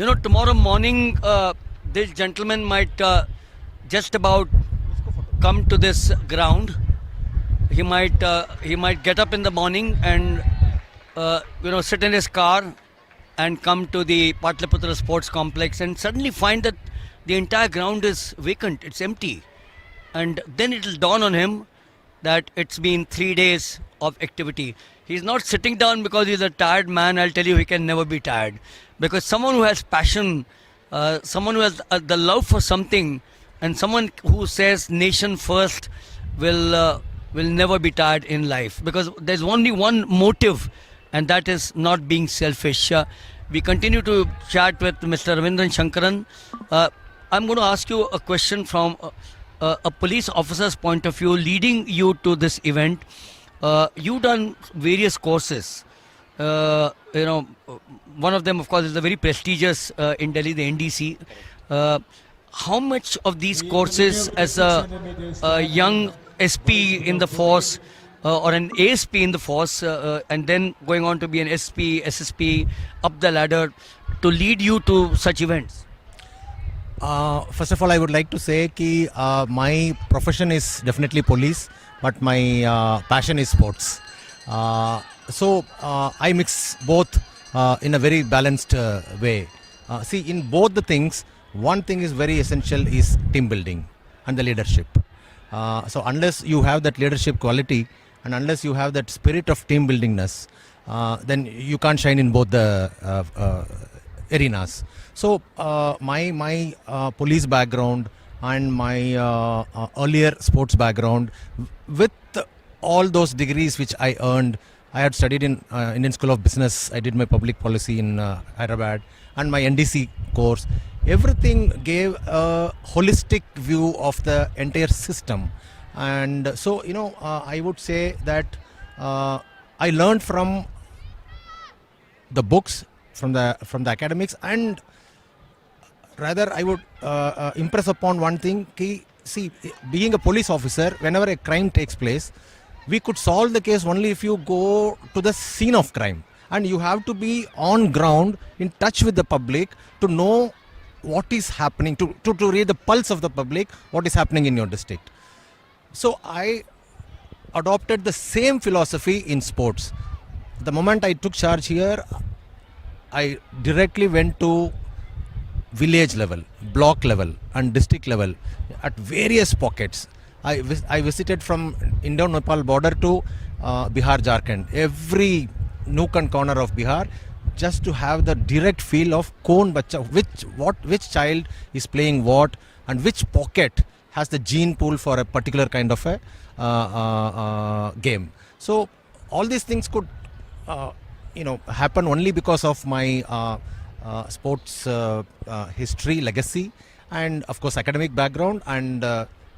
Tomorrow morning, this gentleman might just about come to this ground. He might get up in the morning and sit in his car and come to the Patliputra Sports Complex and suddenly find that the entire ground is vacant. It's empty, and then it will dawn on him that it's been 3 days of activity. He's not sitting down because he's a tired man. I'll tell you, he can never be tired. Because someone who has passion, someone who has the love for something, and someone who says nation first will never be tired in life. Because there's only one motive, and that is not being selfish. We continue to chat with Mr. Ravindran Shankaran. I'm going to ask you a question from a police officer's point of view, leading you to this event. You've done various courses. One of them, of course, is the very prestigious in Delhi, the NDC. How much of these courses as a young SP in the force or an ASP in the force and then going on to be an SP, SSP, up the ladder to lead you to such events? First of all, I would like to say that my profession is definitely police, but my passion is sports. So I mix both in a very balanced way. See, in both the things, one thing is very essential is team building and the leadership. So unless you have that leadership quality and unless you have that spirit of team buildingness, then you can't shine in both the arenas. So my police background and my earlier sports background, with all those degrees which I earned, I had studied in Indian School of Business. I did my public policy in Hyderabad and my NDC course. Everything gave a holistic view of the entire system. And so, I would say that I learned from the books, from the academics, and rather I would impress upon one thing. See, being a police officer, whenever a crime takes place, we could solve the case only if you go to the scene of crime. And you have to be on ground, in touch with the public, to know what is happening, to read the pulse of the public, what is happening in your district. So I adopted the same philosophy in sports. The moment I took charge here, I directly went to village level, block level and district level at various pockets. I visited from Indo-Nepal border to Bihar, Jharkhand, every nook and corner of Bihar, just to have the direct feel of kaun bacha, which child is playing what, and which pocket has the gene pool for a particular kind of a game. So all these things could happen only because of my sports history, legacy, and of course academic background and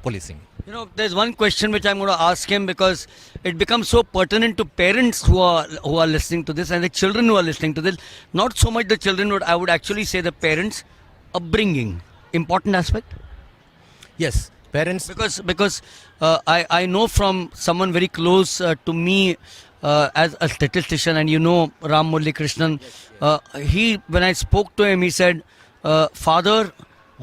policing. There's one question which I'm going to ask him, because it becomes so pertinent to parents who are listening to this and the children who are listening to this. Not so much the children, but I would actually say the parents' upbringing. Important aspect? Yes, parents. Because I know from someone very close to me as a statistician, and Ram Murli Krishnan, when I spoke to him, he said, father,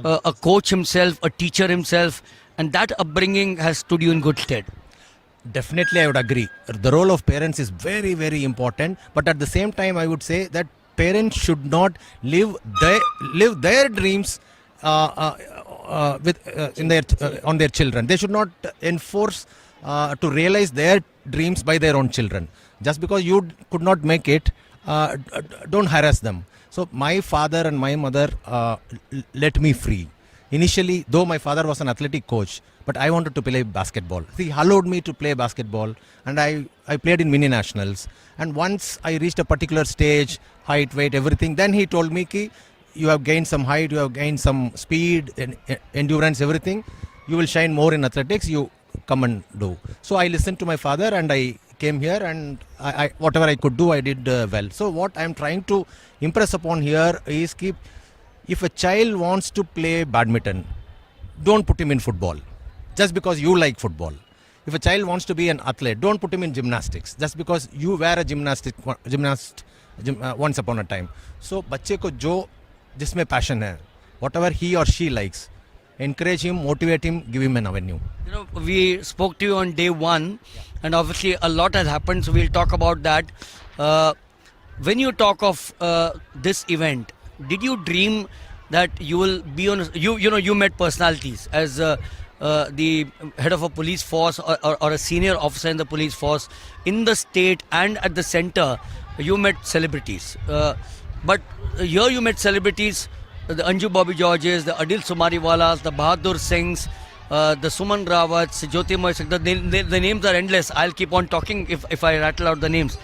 a coach himself, a teacher himself, and that upbringing has stood you in good stead. Definitely, I would agree. The role of parents is very, very important. But at the same time, I would say that parents should not live their dreams on their children. They should not enforce to realize their dreams by their own children. Just because you could not make it, don't harass them. So my father and my mother let me free. Initially, though my father was an athletic coach, but I wanted to play basketball. He allowed me to play basketball, and I played in mini nationals. And once I reached a particular stage, height, weight, everything, then he told me, you have gained some height, you have gained some speed, endurance, everything. You will shine more in athletics, you come and do. So I listened to my father and I came here, and I whatever I could do, I did well. So what I am trying to impress upon here is if a child wants to play badminton, don't put him in football just because you like football. If a child wants to be an athlete, don't put him in gymnastics just because you were a gymnast once upon a time. So बच्चे को जो जिसमें passion है, whatever he or she likes, encourage him, motivate him, give him an avenue. You know, we spoke to you on day one, and obviously a lot has happened, so we'll talk about that. When you talk of this event, did you dream that you will be on? You met personalities as the head of a police force or a senior officer in the police force in the state and at the center. You met celebrities, but here you met celebrities. The Anju Bobby Georges, the Adil Sumariwalas, the Bahadur Singhs, the Suman Rawats, Jyotirmoy Singh, the names are endless. I'll keep on talking if I rattle out the names.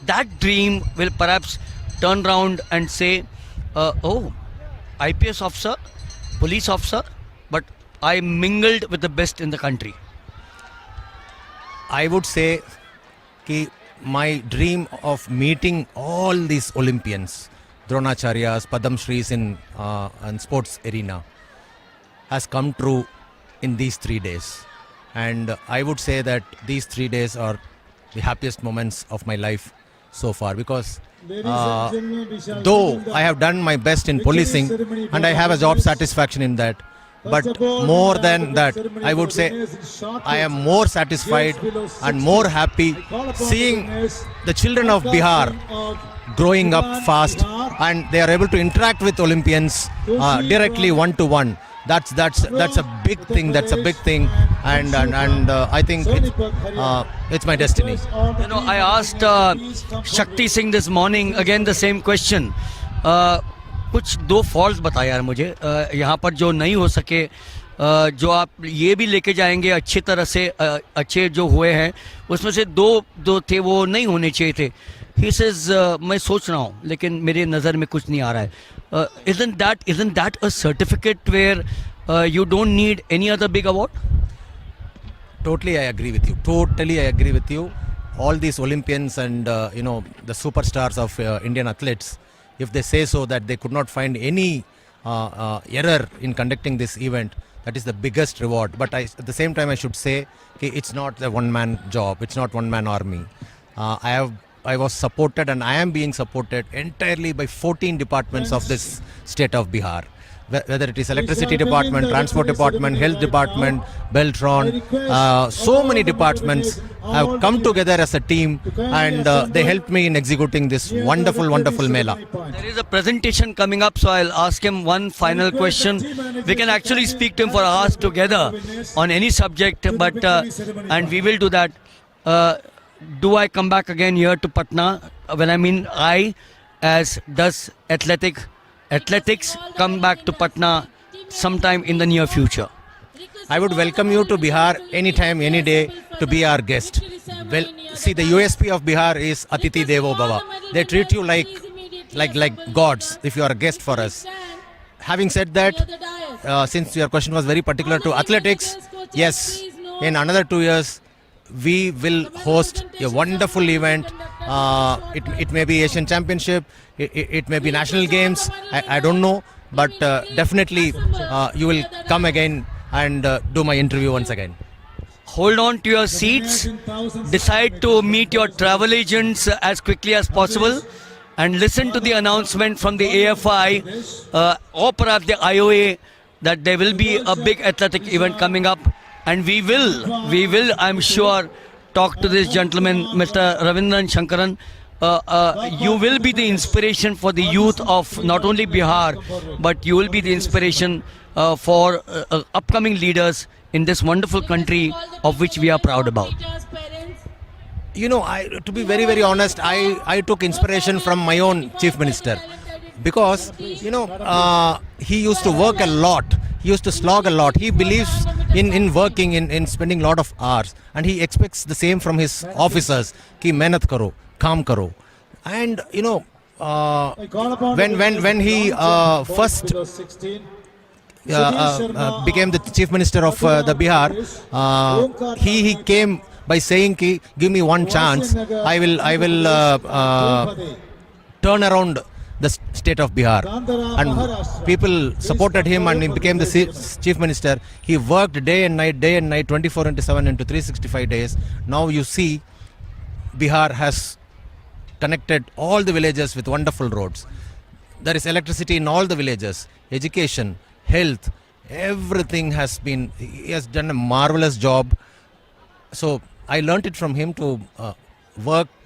That dream will perhaps turn round and say, oh, IPS officer, police officer, but I mingled with the best in the country. I would say कि my dream of meeting all these Olympians, Dronacharyas, Padam Shris in sports arena, has come true in these 3 days. And I would say that these 3 days are the happiest moments of my life so far, because though I have done my best in policing and I have a job satisfaction in that, but more than that, I would say I am more satisfied and more happy seeing the children of Bihar growing up fast, and they are able to interact with Olympians directly one to one. That's a big thing. That's a big thing, and I think it's my destiny. You know, I asked Shakti Singh this morning again the same question. कुछ 2 false बताया यार मुझे यहाँ पर जो नहीं हो सके, जो आप ये भी लेके जाएंगे अच्छी तरह से, अच्छे जो हुए हैं उसमें से दो थे वो नहीं होने चाहिए थे. He says मैं सोच रहा हूँ लेकिन मेरे नज़र में कुछ नहीं आ रहा है. Isn't that a certificate where you don't need any other big award? Totally, I agree with you. Totally, I agree with you. All these Olympians and the superstars of Indian athletes, if they say so that they could not find any error in conducting this event, that is the biggest reward. But at the same time, I should say, it's not a one-man job. It's not one-man army. I was supported and I am being supported entirely by 14 departments of this state of Bihar. Whether it is electricity department, transport department, health department, Beltron, so many departments have come together as a team, and they helped me in executing this wonderful Mela. There is a presentation coming up, so I'll ask him one final question. We can actually speak to him for hours together on any subject, but and we will do that. Do I come back again here to Patna? When I mean I, as does athletics come back to Patna sometime in the near future? I would welcome you to Bihar anytime, any day to be our guest. Well, see, the USP of Bihar is Atiti Devo Bhava. They treat you like gods if you are a guest for us. Having said that, since your question was very particular to athletics, yes, in another 2 years, we will host a wonderful event. It may be Asian Championship, it may be National Games, I don't know, but definitely you will come again and do my interview once again. Hold on to your seats, decide to meet your travel agents as quickly as possible, and listen to the announcement from the AFI or perhaps the IOA that there will be a big athletic event coming up. And we will, I'm sure, talk to this gentleman, Mr. Ravindran Shankaran. You will be the inspiration for the youth of not only Bihar, but you will be the inspiration for upcoming leaders in this wonderful country of which we are proud about. You know, to be very, very honest, I took inspiration from my own Chief Minister, because, he used to work a lot. He used to slog a lot. He believes in working, in spending a lot of hours, and he expects the same from his officers. Ki mehnat karo, kaam karo. And when he first became the Chief Minister of the Bihar, he came by saying ki give me one chance, I will turn around the state of Bihar. And people supported him and he became the Chief Minister. He worked day and night, 24/7 into 365 days. Now you see Bihar has connected all the villages with wonderful roads. there is electricity in all the villages, education, health, everything has been, he has done a marvelous job. So I learnt it from him to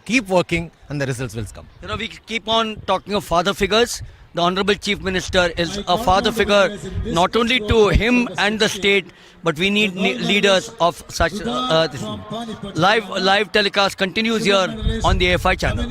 keep working, and the results will come. You know, we keep on talking of father figures. The Honorable Chief Minister is a father figure not only to him and the state, but we need leaders of such. Live telecast continues here on the AFI channel.